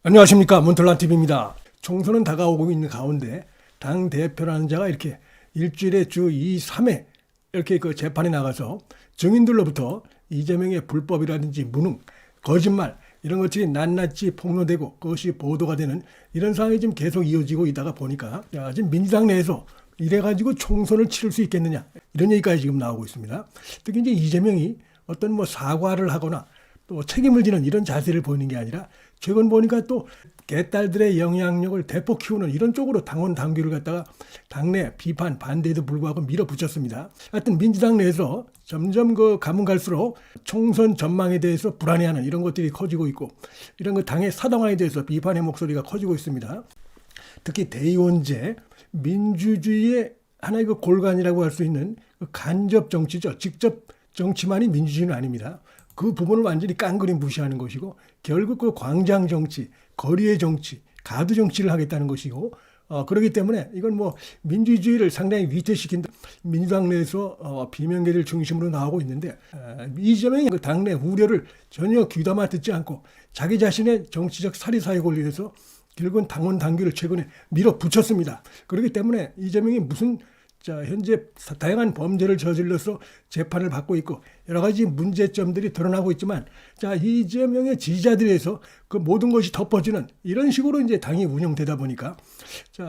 안녕하십니까, 문틀란TV입니다. 총선은 다가오고 있는 가운데 당 대표라는 자가 이렇게 일주일에 주 2, 3회 이렇게 그 재판에 나가서 증인들로부터 이재명의 불법이라든지 무능, 거짓말 이런 것들이 낱낱이 폭로되고 그것이 보도가 되는 이런 상황이 지금 계속 이어지고 있다가 보니까 지금 민주당 내에서 이래가지고 총선을 치를 수 있겠느냐 이런 얘기까지 지금 나오고 있습니다. 특히 이제 이재명이 어떤 뭐 사과를 하거나 또 책임을 지는 이런 자세를 보이는 게 아니라 최근 보니까 또 개딸들의 영향력을 대폭 키우는 이런 쪽으로 당원 당규를 갖다가 당내 비판 반대에도 불구하고 밀어붙였습니다. 하여튼 민주당 내에서 점점 가면 갈수록 총선 전망에 대해서 불안해하는 이런 것들이 커지고 있고 이런 거 당의 사당화에 대해서 비판의 목소리가 커지고 있습니다. 특히 대의원제 민주주의의 하나의 그 골간이라고 할 수 있는 그 간접 정치죠. 직접 정치만이 민주주의는 아닙니다. 그 부분을 완전히 깡그리 무시하는 것이고 결국 그 광장 정치, 거리의 정치, 가두 정치를 하겠다는 것이고 그렇기 때문에 이건 뭐 민주주의를 상당히 위태시킨다. 민주당 내에서 비명계를 중심으로 나오고 있는데 이재명이 그 당내 우려를 전혀 귀담아 듣지 않고 자기 자신의 정치적 사리사욕 권리에서 결국은 당원 당규를 최근에 밀어붙였습니다. 그렇기 때문에 이재명이 무슨 현재 다양한 범죄를 저질러서 재판을 받고 있고 여러 가지 문제점들이 드러나고 있지만 이재명의 지지자들에서 그 모든 것이 덮어지는 이런 식으로 이제 당이 운영되다 보니까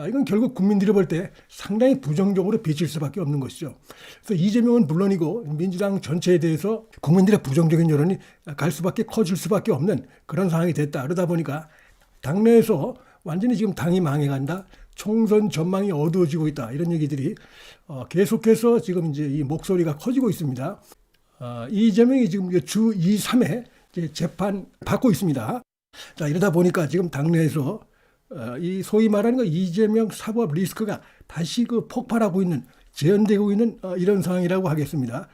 이건 결국 국민들이 볼 때 상당히 부정적으로 비칠 수밖에 없는 것이죠. 그래서 이재명은 물론이고 민주당 전체에 대해서 국민들의 부정적인 여론이 갈 수밖에 커질 수밖에 없는 그런 상황이 됐다. 그러다 보니까 당내에서 완전히 지금 당이 망해간다. 총선 전망이 어두워지고 있다. 이런 얘기들이 계속해서 지금 이제 이 목소리가 커지고 있습니다. 이재명이 지금 주 2, 3회 재판 받고 있습니다. 이러다 보니까 지금 당내에서 이 소위 말하는 이재명 사법 리스크가 다시 폭발하고 있는, 재현되고 있는 이런 상황이라고 하겠습니다.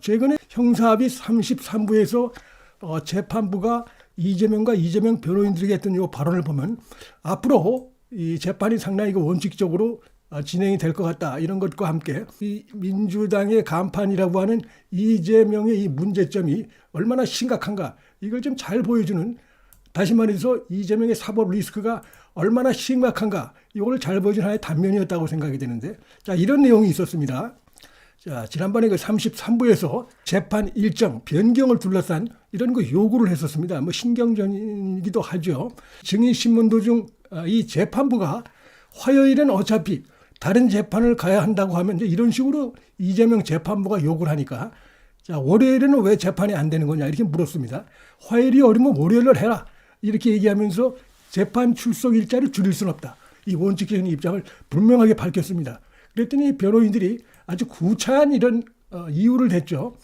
최근에 형사합의 33부에서 재판부가 이재명과 이재명 변호인들에게 했던 이 발언을 보면 앞으로 이 재판이 상당히 원칙적으로 진행이 될 것 같다. 이런 것과 함께 이 민주당의 간판이라고 하는 이재명의 이 문제점이 얼마나 심각한가 이걸 좀 잘 보여주는, 다시 말해서 이재명의 사법 리스크가 얼마나 심각한가 이걸 잘 보여주는 하나의 단면이었다고 생각이 되는데 이런 내용이 있었습니다. 지난번에 33부에서 재판 일정 변경을 둘러싼 이런 요구를 했었습니다. 뭐 신경전이기도 하죠. 증인신문도 중 이 재판부가 화요일엔 어차피 다른 재판을 가야 한다고 하면 이제 이런 식으로 이재명 재판부가 요구를 하니까 월요일에는 왜 재판이 안 되는 거냐 이렇게 물었습니다. 화요일이 어려면 월요일을 해라 이렇게 얘기하면서 재판 출석 일자를 줄일 수는 없다. 이 원칙적인 입장을 분명하게 밝혔습니다. 그랬더니 변호인들이 아주 구차한 이런 이유를 댔죠.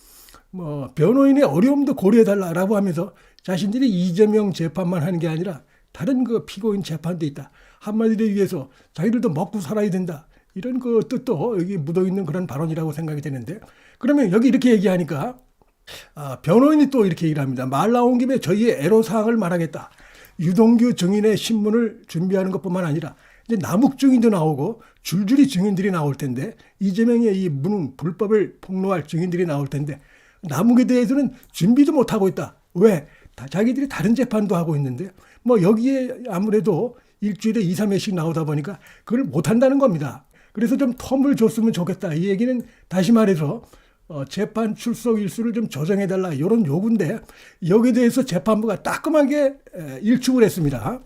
뭐 변호인의 어려움도 고려해달라고 하면서 자신들이 이재명 재판만 하는 게 아니라 다른 피고인 재판도 있다. 한마디로 위해서 자기들도 먹고 살아야 된다. 이런 뜻도 여기 묻어있는 그런 발언이라고 생각이 되는데 그러면 여기 이렇게 얘기하니까 변호인이 또 이렇게 얘기를 합니다. 말 나온 김에 저희의 애로사항을 말하겠다. 유동규 증인의 신문을 준비하는 것뿐만 아니라 이제 남욱 증인도 나오고 줄줄이 증인들이 나올 텐데 이재명의 이 무능 불법을 폭로할 증인들이 나올 텐데 남욱에 대해서는 준비도 못하고 있다. 왜? 자기들이 다른 재판도 하고 있는데 뭐 여기에 아무래도 일주일에 2, 3회씩 나오다 보니까 그걸 못한다는 겁니다. 그래서 좀 텀을 줬으면 좋겠다. 이 얘기는 다시 말해서 재판 출석 일수를 좀 조정해달라 이런 요구인데 여기에 대해서 재판부가 따끔하게 일축을 했습니다.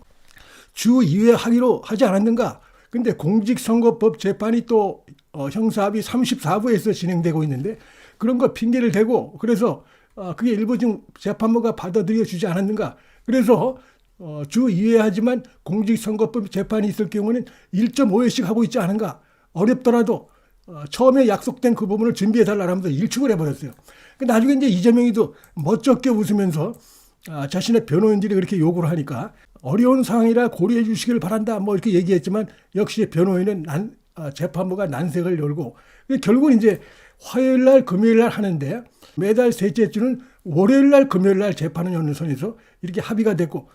주 2회 하기로 하지 않았는가. 근데 공직선거법 재판이 또 형사합의 34부에서 진행되고 있는데 그런 거 핑계를 대고 그래서 그게 일부 지금 재판부가 받아들여 주지 않았는가. 그래서 주 2회 하지만 공직선거법 재판이 있을 경우는 1.5회씩 하고 있지 않은가. 어렵더라도 처음에 약속된 그 부분을 준비해달라면서 일축을 해버렸어요. 나중에 이제 이재명이도 멋쩍게 웃으면서 자신의 변호인들이 그렇게 요구를 하니까 어려운 상황이라 고려해 주시길 바란다 뭐 이렇게 얘기했지만 역시 변호인은 재판부가 난색을 열고 결국은 이제 화요일 날 금요일 날 하는데 매달 셋째 주는 월요일 날 금요일 날 재판을 여는 선에서 이렇게 합의가 됐고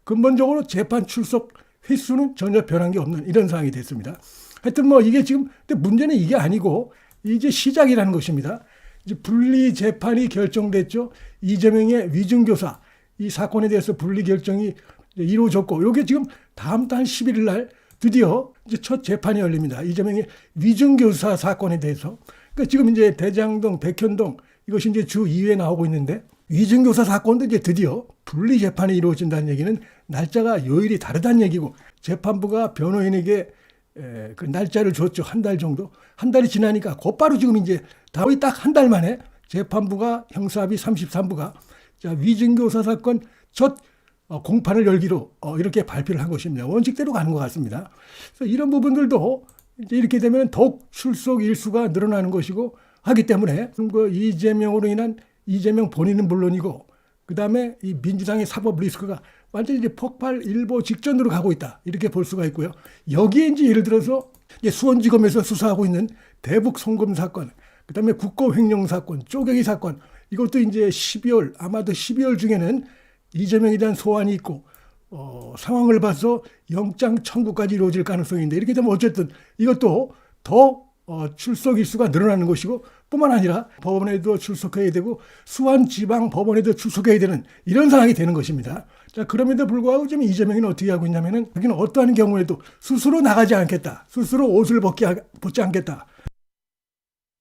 근본적으로 재판 출석 횟수는 전혀 변한 게 없는 이런 상황이 됐습니다. 하여튼 뭐 이게 지금 근데 문제는 이게 아니고 이제 시작이라는 것입니다. 이제 분리 재판이 결정됐죠. 이재명의 위증교사 이 사건에 대해서 분리 결정이 이제 이루어졌고, 이게 지금 다음 달 11일 날 드디어 이제 첫 재판이 열립니다. 이재명의 위증교사 사건에 대해서. 그러니까 지금 이제 대장동, 백현동 이것이 이제 주 2회 나오고 있는데, 위증교사 사건도 이제 드디어 분리 재판이 이루어진다는 얘기는 날짜가 요일이 다르다는 얘기고, 재판부가 변호인에게 그 날짜를 줬죠. 한 달 정도. 한 달이 지나니까 곧바로 지금 이제 거의 딱 한 달 만에 재판부가 형사합의 33부가 자, 위증교사 사건 첫 공판을 열기로 이렇게 발표를 한 것입니다. 원칙대로 가는 것 같습니다. 그래서 이런 부분들도 이제 이렇게 되면 더욱 출석 일수가 늘어나는 것이고 하기 때문에 그 이재명으로 인한 이재명 본인은 물론이고 그 다음에 이 민주당의 사법 리스크가 완전히 이제 폭발 일보 직전으로 가고 있다. 이렇게 볼 수가 있고요. 여기에 이제 예를 들어서 이제 수원지검에서 수사하고 있는 대북 송금 사건, 그 다음에 국고횡령 사건, 쪼개기 사건, 이것도 이제 12월, 아마도 12월 중에는 이재명에 대한 소환이 있고, 상황을 봐서 영장 청구까지 이루어질 가능성이 있는데, 이렇게 되면 어쨌든 이것도 더 출석 일수가 늘어나는 것이고, 뿐만 아니라 법원에도 출석해야 되고, 수원지방법원에도 출석해야 되는 이런 상황이 되는 것입니다. 자, 그럼에도 불구하고 지금 이재명이는 어떻게 하고 있냐면은, 여기는 어떠한 경우에도 스스로 나가지 않겠다. 스스로 옷을 벗지 않겠다.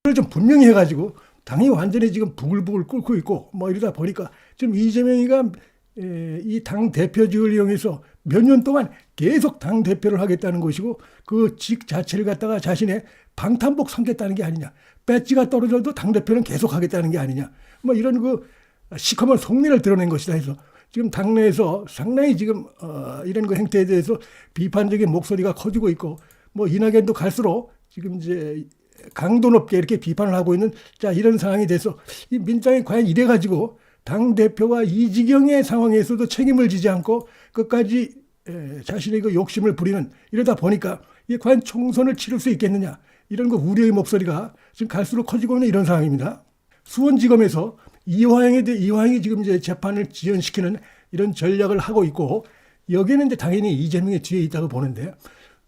그걸 좀 분명히 해가지고, 당이 완전히 지금 부글부글 끓고 있고, 뭐 이러다 보니까 지금 이재명이가 이 당 대표직을 이용해서 몇 년 동안 계속 당 대표를 하겠다는 것이고 그 직 자체를 갖다가 자신의 방탄복 삼겠다는 게 아니냐. 배지가 떨어져도 당 대표는 계속 하겠다는 게 아니냐. 뭐 이런 그 시커먼 속내를 드러낸 것이다 해서 지금 당내에서 상당히 지금 이런 그 행태에 대해서 비판적인 목소리가 커지고 있고 뭐 이낙연도 갈수록 지금 이제 강도 높게 이렇게 비판을 하고 있는 자 이런 상황이 돼서 이 민주당이 과연 이래 가지고 당 대표가 이 지경의 상황에서도 책임을 지지 않고 끝까지 자신의 그 욕심을 부리는 이러다 보니까 이게 과연 총선을 치를 수 있겠느냐 이런 그 우려의 목소리가 지금 갈수록 커지고 있는 이런 상황입니다. 수원지검에서 이화영이 지금 이제 재판을 지연시키는 이런 전략을 하고 있고 여기는 이제 당연히 이재명의 뒤에 있다고 보는데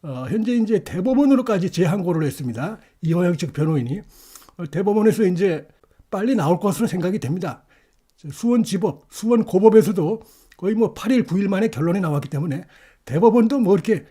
현재 이제 대법원으로까지 재항고를 했습니다. 이화영 측 변호인이 대법원에서 이제 빨리 나올 것으로 생각이 됩니다. 수원지법, 수원고법에서도 거의 뭐 8일, 9일 만에 결론이 나왔기 때문에 대법원도 뭐 이렇게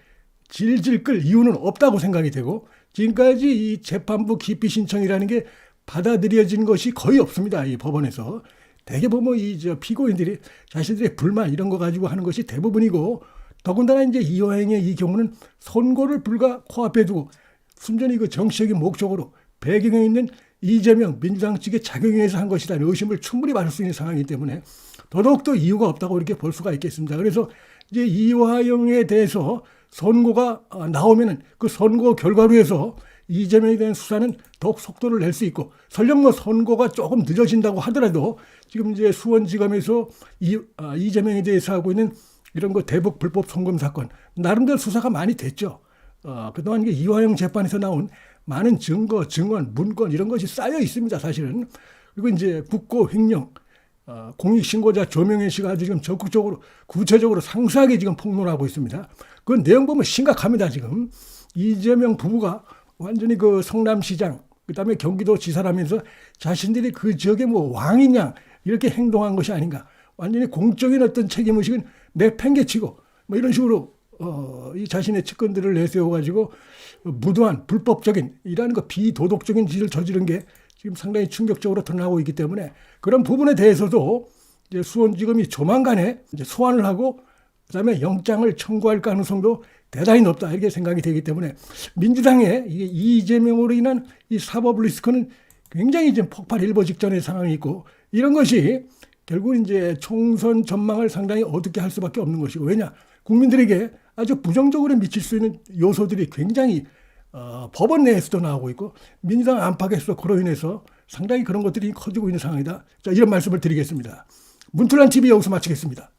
질질 끌 이유는 없다고 생각이 되고 지금까지 이 재판부 기피 신청이라는 게 받아들여진 것이 거의 없습니다. 이 법원에서. 대개 보면 이 피고인들이 자신들의 불만 이런 거 가지고 하는 것이 대부분이고 더군다나 이제 이화영의 이 경우는 선고를 불과 코앞에 두고 순전히 그 정치적인 목적으로 배경에 있는 이재명 민주당 측의 작용에 의해서 한 것이라는 의심을 충분히 받을 수 있는 상황이기 때문에 더더욱더 이유가 없다고 이렇게 볼 수가 있겠습니다. 그래서 이제 이화영에 대해서 선고가 나오면은 그 선고 결과로 해서 이재명에 대한 수사는 더욱 속도를 낼 수 있고 설령 뭐 선고가 조금 늦어진다고 하더라도 지금 이제 수원지검에서 이재명에 대해서 하고 있는 이런 거 대북 불법 송금 사건 나름대로 수사가 많이 됐죠. 그동안 이화영 재판에서 나온 많은 증거, 증언, 문건 이런 것이 쌓여 있습니다. 사실은. 그리고 이제 국고 횡령, 공익신고자 조명현 씨가 아주 지금 적극적으로 구체적으로 상세하게 지금 폭로하고 있습니다. 그 내용 보면 심각합니다. 지금 이재명 부부가 완전히 그 성남시장, 그다음에 경기도지사라면서 자신들이 그 지역의 뭐 왕이냐 이렇게 행동한 것이 아닌가. 완전히 공적인 어떤 책임의식은 내팽개치고 뭐 이런 식으로 이 자신의 측근들을 내세워가지고 무도한 불법적인 이라는 거 비도덕적인 짓을 저지른 게 지금 상당히 충격적으로 드러나고 있기 때문에 그런 부분에 대해서도 이제 수원지검이 조만간에 이제 소환을 하고 그다음에 영장을 청구할 가능성도 대단히 높다 이렇게 생각이 되기 때문에 민주당의 이재명으로 인한 이 사법 리스크는 굉장히 지금 폭발 일보 직전의 상황이 있고 이런 것이 결국 이제 총선 전망을 상당히 어둡게 할 수밖에 없는 것이고 왜냐 국민들에게 아주 부정적으로 미칠 수 있는 요소들이 굉장히 법원 내에서도 나오고 있고 민주당 안팎에서 그로 인해서 상당히 그런 것들이 커지고 있는 상황이다. 자, 이런 말씀을 드리겠습니다. 문틀란 TV 여기서 마치겠습니다.